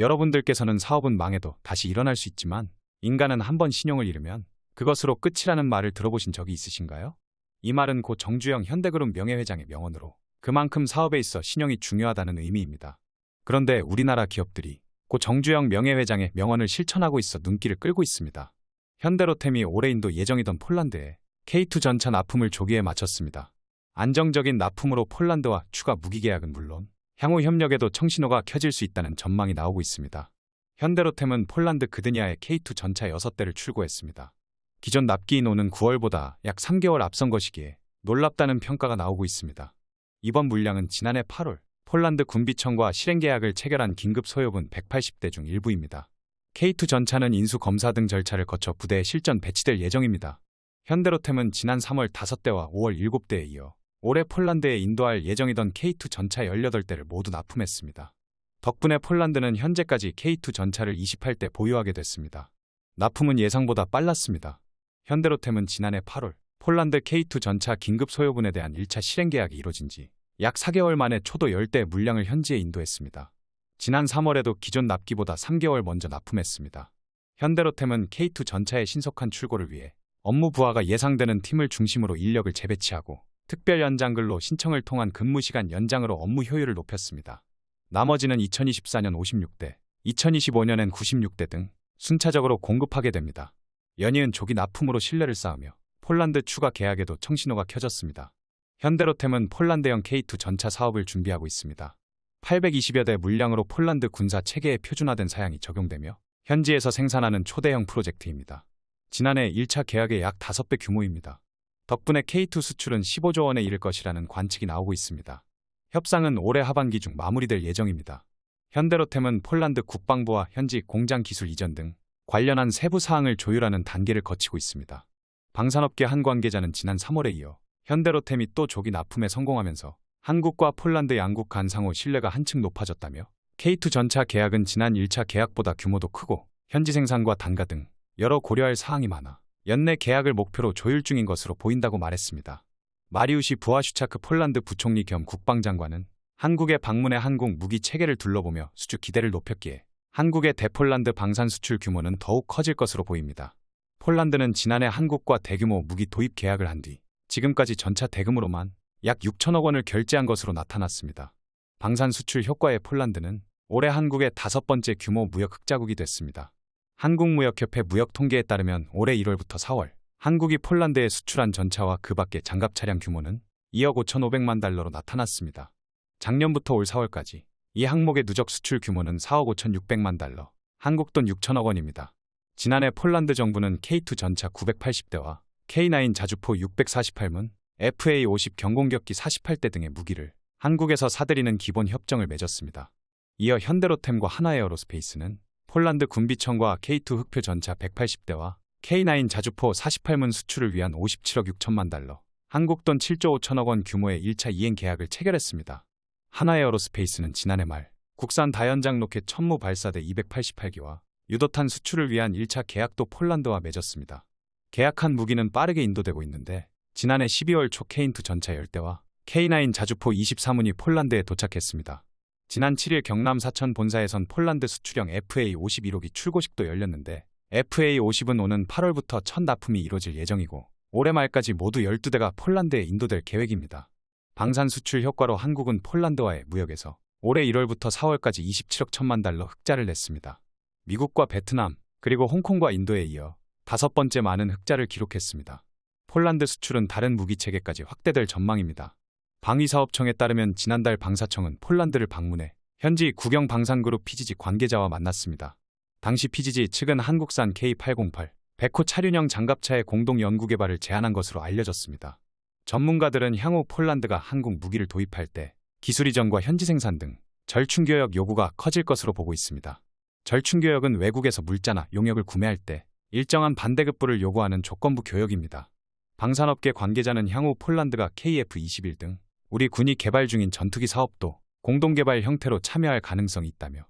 여러분들께서는 사업은 망해도 다시 일어날 수 있지만 인간은 한번 신용을 잃으면 그것으로 끝이라는 말을 들어보신 적이 있으신가요? 이 말은 고 정주영 현대그룹 명예회장의 명언으로 그만큼 사업에 있어 신용이 중요하다는 의미입니다. 그런데 우리나라 기업들이 고 정주영 명예회장의 명언을 실천하고 있어 눈길을 끌고 있습니다. 현대로템이 올해 인도 예정이던 폴란드에 K2 전차 납품을 조기에 마쳤습니다. 안정적인 납품으로 폴란드와 추가 무기 계약은 물론 향후 협력에도 청신호가 켜질 수 있다는 전망이 나오고 있습니다. 현대로템은 폴란드 그드니아에 K2 전차 6대를 출고했습니다. 기존 납기인오는 9월보다 약 3개월 앞선 것이기에 놀랍다는 평가가 나오고 있습니다. 이번 물량은 지난해 8월 폴란드 군비청과 실행계약을 체결한 긴급 소요분 180대 중 일부입니다. K2 전차는 인수 검사 등 절차를 거쳐 부대에 실전 배치될 예정입니다. 현대로템은 지난 3월 5대와 5월 7대에 이어 올해 폴란드에 인도할 예정이던 K2 전차 18대를 모두 납품했습니다. 덕분에 폴란드는 현재까지 K2 전차를 28대 보유하게 됐습니다. 납품은 예상보다 빨랐습니다. 현대로템은 지난해 8월 폴란드 K2 전차 긴급 소요분에 대한 1차 실행 계약이 이뤄진 지 약 4개월 만에 초도 10대 물량을 현지에 인도했습니다. 지난 3월에도 기존 납기보다 3개월 먼저 납품했습니다. 현대로템은 K2 전차의 신속한 출고를 위해 업무 부하가 예상되는 팀을 중심으로 인력을 재배치하고 특별 연장근로 신청을 통한 근무시간 연장으로 업무 효율을 높였습니다. 나머지는 2024년 56대, 2025년엔 96대 등 순차적으로 공급하게 됩니다. 연이은 조기 납품으로 신뢰를 쌓으며 폴란드 추가 계약에도 청신호가 켜졌습니다. 현대로템은 폴란드형 K2 전차 사업을 준비하고 있습니다. 820여 대 물량으로 폴란드 군사 체계에 표준화된 사양이 적용되며 현지에서 생산하는 초대형 프로젝트입니다. 지난해 1차 계약의 약 5배 규모입니다. 덕분에 K2 수출은 15조 원에 이를 것이라는 관측이 나오고 있습니다. 협상은 올해 하반기 중 마무리될 예정입니다. 현대로템은 폴란드 국방부와 현지 공장 기술 이전 등 관련한 세부 사항을 조율하는 단계를 거치고 있습니다. 방산업계 한 관계자는 지난 3월에 이어 현대로템이 또 조기 납품에 성공하면서 한국과 폴란드 양국 간 상호 신뢰가 한층 높아졌다며 K2 전차 계약은 지난 1차 계약보다 규모도 크고 현지 생산과 단가 등 여러 고려할 사항이 많아 연내 계약을 목표로 조율 중인 것으로 보인다고 말했습니다. 마리우시 부아슈차크 폴란드 부총리 겸 국방장관은 한국에 방문해 한국 무기 체계를 둘러보며 수주 기대를 높였기에 한국의 대폴란드 방산 수출 규모는 더욱 커질 것으로 보입니다. 폴란드는 지난해 한국과 대규모 무기 도입 계약을 한 뒤 지금까지 전차 대금으로만 약 6천억 원을 결제한 것으로 나타났습니다. 방산 수출 효과에 폴란드는 올해 한국의 5번째 규모 무역 흑자국이 됐습니다. 한국무역협회 무역 통계에 따르면 올해 1월부터 4월 한국이 폴란드에 수출한 전차와 그 밖의 장갑 차량 규모는 2억 5,500만 달러로 나타났습니다. 작년부터 올 4월까지 이 항목의 누적 수출 규모는 4억 5,600만 달러, 한국 돈 6천억 원입니다. 지난해 폴란드 정부는 K2 전차 980대와 K9 자주포 648문, FA50 경공격기 48대 등의 무기를 한국에서 사들이는 기본 협정을 맺었습니다. 이어 현대로템과 하나에어로스페이스는 폴란드 군비청과 K2 흑표 전차 180대와 K9 자주포 48문 수출을 위한 57억 6천만 달러, 한국 돈 7조 5천억 원 규모의 1차 이행 계약을 체결했습니다. 하나에어로스페이스는 지난해 말 국산 다연장 로켓 천무 발사대 288기와 유도탄 수출을 위한 1차 계약도 폴란드와 맺었습니다. 계약한 무기는 빠르게 인도되고 있는데 지난해 12월 초 K2 전차 10대와 K9 자주포 24문이 폴란드에 도착했습니다. 지난 7일 경남 사천 본사에선 폴란드 수출형 FA51호기 출고식도 열렸는데 FA50은 오는 8월부터 첫 납품이 이뤄질 예정이고 올해 말까지 모두 12대가 폴란드에 인도될 계획입니다. 방산 수출 효과로 한국은 폴란드와의 무역에서 올해 1월부터 4월까지 27억 1천만 달러 흑자를 냈습니다. 미국과 베트남, 그리고 홍콩과 인도에 이어 5번째 많은 흑자를 기록했습니다. 폴란드 수출은 다른 무기체계까지 확대될 전망입니다. 방위사업청에 따르면 지난달 방사청은 폴란드를 방문해 현지 국영방산그룹 PGG 관계자와 만났습니다. 당시 PGG 측은 한국산 K808, 백호 차륜형 장갑차의 공동 연구 개발을 제안한 것으로 알려졌습니다. 전문가들은 향후 폴란드가 한국 무기를 도입할 때 기술 이전과 현지 생산 등 절충교역 요구가 커질 것으로 보고 있습니다. 절충교역은 외국에서 물자나 용역을 구매할 때 일정한 반대급부를 요구하는 조건부 교역입니다. 방산업계 관계자는 향후 폴란드가 KF-21 등 우리 군이 개발 중인 전투기 사업도 공동개발 형태로 참여할 가능성이 있다며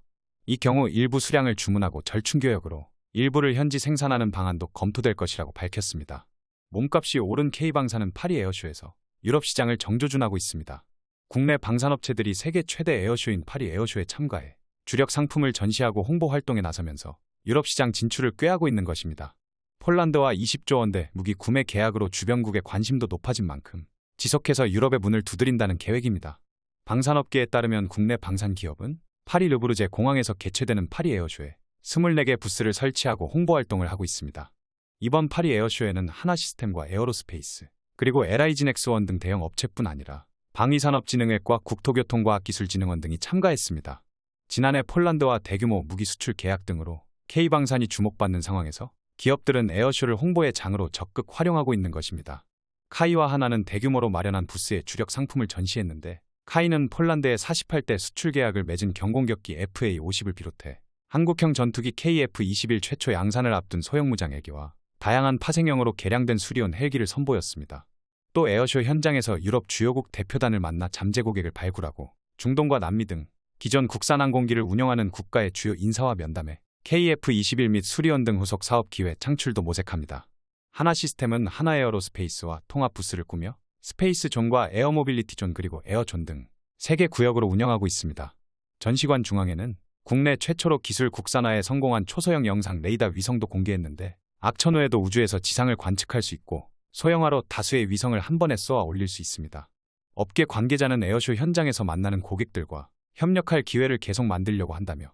이 경우 일부 수량을 주문하고 절충교역으로 일부를 현지 생산하는 방안도 검토될 것이라고 밝혔습니다. 몸값이 오른 K방산은 파리 에어쇼에서 유럽 시장을 정조준하고 있습니다. 국내 방산업체들이 세계 최대 에어쇼인 파리 에어쇼에 참가해 주력 상품을 전시하고 홍보 활동에 나서면서 유럽 시장 진출을 꾀하고 있는 것입니다. 폴란드와 20조 원대 무기 구매 계약으로 주변국의 관심도 높아진 만큼 지속해서 유럽의 문을 두드린다는 계획입니다. 방산업계에 따르면 국내 방산 기업은 파리 르브르제 공항에서 개최되는 파리 에어쇼에 24개 부스를 설치하고 홍보 활동을 하고 있습니다. 이번 파리 에어쇼에는 하나시스템과 에어로스페이스, 그리고 LIG넥스원 등 대형 업체뿐 아니라 방위산업진흥회과 국토교통과학기술진흥원 등이 참가했습니다. 지난해 폴란드와 대규모 무기 수출 계약 등으로 K방산이 주목받는 상황에서 기업들은 에어쇼를 홍보의 장으로 적극 활용하고 있는 것입니다. 카이와 하나는 대규모로 마련한 부스에 주력 상품을 전시했는데, 카이는 폴란드에 48대 수출 계약을 맺은 경공격기 FA-50을 비롯해 한국형 전투기 KF-21 최초 양산을 앞둔 소형무장 헬기와 다양한 파생형으로 개량된 수리온 헬기를 선보였습니다. 또 에어쇼 현장에서 유럽 주요국 대표단을 만나 잠재 고객을 발굴하고 중동과 남미 등 기존 국산 항공기를 운영하는 국가의 주요 인사와 면담에 KF-21 및 수리온 등 후속 사업 기회 창출도 모색합니다. 하나시스템은 하나에어로스페이스와 통합 부스를 꾸며 스페이스존과 에어모빌리티존 그리고 에어존 등 3개 구역으로 운영하고 있습니다. 전시관 중앙에는 국내 최초로 기술 국산화에 성공한 초소형 영상 레이더 위성도 공개했는데, 악천 후에도 우주에서 지상을 관측할 수 있고 소형화로 다수의 위성을 한 번에 쏘아 올릴 수 있습니다. 업계 관계자는 에어쇼 현장에서 만나는 고객들과 협력할 기회를 계속 만들려고 한다며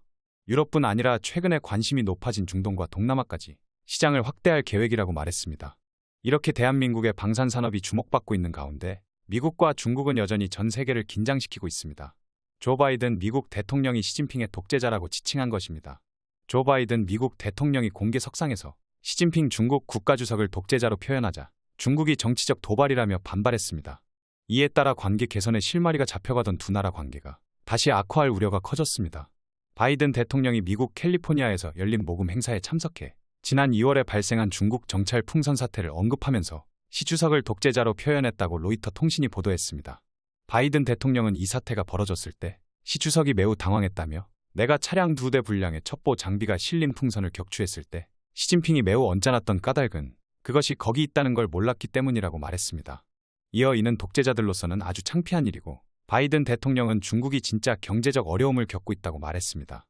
유럽뿐 아니라 최근에 관심이 높아진 중동과 동남아까지 시장을 확대할 계획이라고 말했습니다. 이렇게 대한민국의 방산산업이 주목받고 있는 가운데 미국과 중국은 여전히 전 세계를 긴장시키고 있습니다. 조 바이든 미국 대통령이 시진핑의 독재자라고 지칭한 것입니다. 조 바이든 미국 대통령이 공개 석상에서 시진핑 중국 국가주석을 독재자로 표현하자 중국이 정치적 도발이라며 반발했습니다. 이에 따라 관계 개선에 실마리가 잡혀가던 두 나라 관계가 다시 악화할 우려가 커졌습니다. 바이든 대통령이 미국 캘리포니아에서 열린 모금 행사에 참석해 지난 2월에 발생한 중국 정찰 풍선 사태를 언급하면서 시 주석을 독재자로 표현했다고 로이터 통신이 보도했습니다. 바이든 대통령은 이 사태가 벌어졌을 때 시 주석이 매우 당황했다며, 내가 차량 2대 분량의 첩보 장비가 실린 풍선을 격추했을 때 시진핑이 매우 언짢았던 까닭은 그것이 거기 있다는 걸 몰랐기 때문이라고 말했습니다. 이어 이는 독재자들로서는 아주 창피한 일이고 바이든 대통령은 중국이 진짜 경제적 어려움을 겪고 있다고 말했습니다.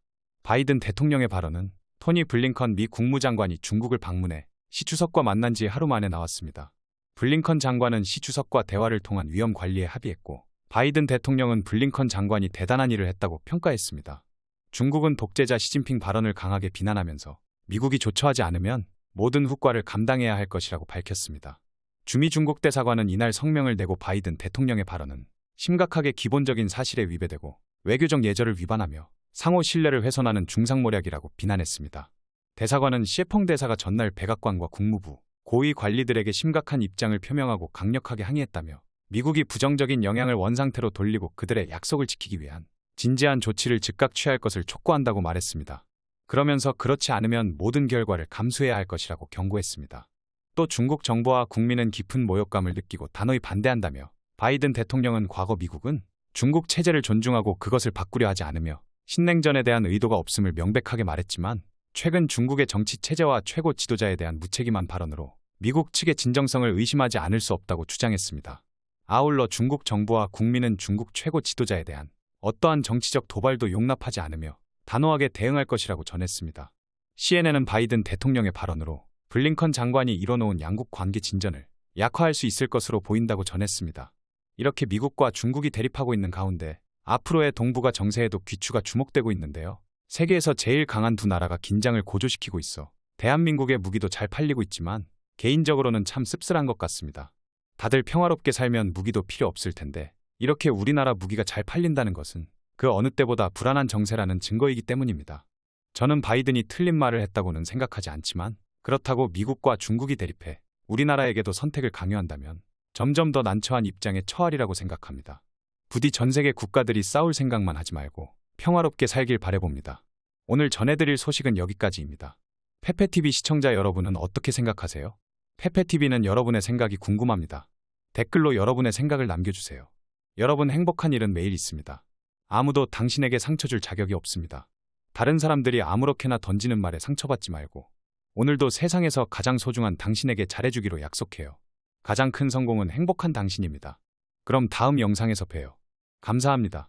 바이든 대통령의 발언은 토니 블링컨 미 국무장관이 중국을 방문해 시 주석과 만난 지 하루 만에 나왔습니다. 블링컨 장관은 시 주석과 대화를 통한 위험 관리에 합의했고, 바이든 대통령은 블링컨 장관이 대단한 일을 했다고 평가했습니다. 중국은 독재자 시진핑 발언을 강하게 비난하면서 미국이 조처하지 않으면 모든 후과를 감당해야 할 것이라고 밝혔습니다. 주미 중국 대사관은 이날 성명을 내고 바이든 대통령의 발언은 심각하게 기본적인 사실에 위배되고 외교적 예절을 위반하며 상호 신뢰를 훼손하는 중상모략이라고 비난했습니다. 대사관은 시에펑 대사가 전날 백악관과 국무부, 고위 관리들에게 심각한 입장을 표명하고 강력하게 항의했다며 미국이 부정적인 영향을 원상태로 돌리고 그들의 약속을 지키기 위한 진지한 조치를 즉각 취할 것을 촉구한다고 말했습니다. 그러면서 그렇지 않으면 모든 결과를 감수해야 할 것이라고 경고했습니다. 또 중국 정부와 국민은 깊은 모욕감을 느끼고 단호히 반대한다며, 바이든 대통령은 과거 미국은 중국 체제를 존중하고 그것을 바꾸려 하지 않으며 신냉전에 대한 의도가 없음을 명백하게 말했지만, 최근 중국의 정치 체제와 최고 지도자에 대한 무책임한 발언으로 미국 측의 진정성을 의심하지 않을 수 없다고 주장했습니다. 아울러 중국 정부와 국민은 중국 최고 지도자에 대한 어떠한 정치적 도발도 용납하지 않으며 단호하게 대응할 것이라고 전했습니다. CNN은 바이든 대통령의 발언으로 블링컨 장관이 이뤄놓은 양국 관계 진전을 약화할 수 있을 것으로 보인다고 전했습니다. 이렇게 미국과 중국이 대립하고 있는 가운데 앞으로의 동북아 정세에도 귀추가 주목되고 있는데요. 세계에서 제일 강한 두 나라가 긴장을 고조시키고 있어 대한민국의 무기도 잘 팔리고 있지만 개인적으로는 참 씁쓸한 것 같습니다. 다들 평화롭게 살면 무기도 필요 없을 텐데 이렇게 우리나라 무기가 잘 팔린다는 것은 그 어느 때보다 불안한 정세라는 증거이기 때문입니다. 저는 바이든이 틀린 말을 했다고는 생각하지 않지만, 그렇다고 미국과 중국이 대립해 우리나라에게도 선택을 강요한다면 점점 더 난처한 입장에 처하리라고 생각합니다. 부디 전 세계 국가들이 싸울 생각만 하지 말고 평화롭게 살길 바라봅니다. 오늘 전해드릴 소식은 여기까지입니다. 페페TV 시청자 여러분은 어떻게 생각하세요? 페페TV는 여러분의 생각이 궁금합니다. 댓글로 여러분의 생각을 남겨주세요. 여러분 행복한 일은 매일 있습니다. 아무도 당신에게 상처 줄 자격이 없습니다. 다른 사람들이 아무렇게나 던지는 말에 상처받지 말고 오늘도 세상에서 가장 소중한 당신에게 잘해주기로 약속해요. 가장 큰 성공은 행복한 당신입니다. 그럼 다음 영상에서 봬요. 감사합니다.